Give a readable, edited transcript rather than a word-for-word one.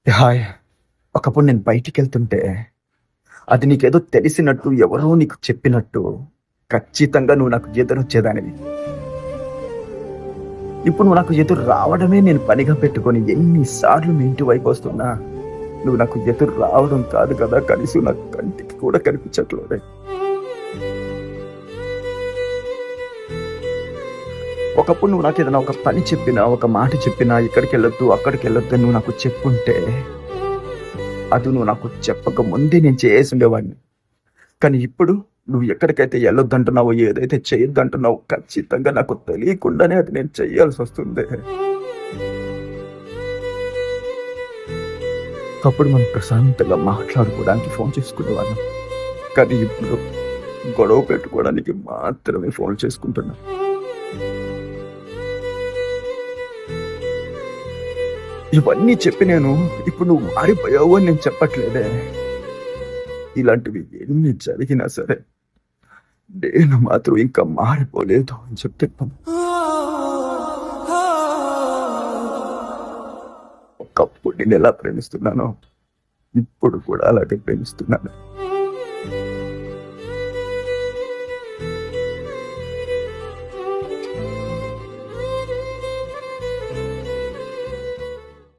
Hi. ఒకప్పుడు నేను బయటికెళ్తుంటే, అది నీకేదో తెలిసినట్టు, ఎవరో నీకు చెప్పినట్టు, ఖచ్చితంగా నువ్వు నాకు ఎదురొచ్చేదానివి. ఇప్పుడు నువ్వు నాకు ఎదురు రావడమే నేను పనిగా పెట్టుకొని ఎన్ని సార్లు మీ ఇంటి వైపొస్తున్నా, నువ్వు నాకు ఎదురు రావడం కాదు కదా! కనీసం నా కంటికి కూడా కనిపించట్లేదే. ఒకప్పుడు నువ్వు నాకేదైనా ఒక పని చెప్పినా, ఒక మాట చెప్పినా, ఇక్కడికెళ్ళొద్దు, అక్కడికెళ్ళొద్దు అని నువ్వు నాకు చెప్పుంటే, అది నువ్వు నాకు చెప్పక ముందే నేను చేసుండేవాడిని. కానీ ఇప్పుడు నువ్వు ఎక్కడికైతే ఎళ్ళొద్దంటున్నావో, ఏదైతే చేయొద్దంటున్నావో ఖచ్చితంగా నాకు తెలియకుండానే అది నేను చెయ్యాల్సొస్తుంది. ఒకప్పుడు మనం ప్రశాంతంగా మాట్లాడుకోవడానికి ఫోన్ చేసుకునేవాళ్ళం. కానీ ఇప్పుడు గొడవ పెట్టుకోవడానికి మాత్రమే ఫోన్ చేసుకుంటున్నా. ఇవన్నీ చెప్పి ఇప్పుడు నువ్వు మారిపోయావు అని నేను చెప్పట్లేదే. ఇలాంటివి ఎన్ని జరిగినా సరే, నేను మాత్రం ఇంకా మారిపోలేదు అని చెప్తున్నాను. ఒకప్పుడు నేను ఎలా ప్రేమిస్తున్నానో, ఇప్పుడు కూడా అలాగే ప్రేమిస్తున్నాను.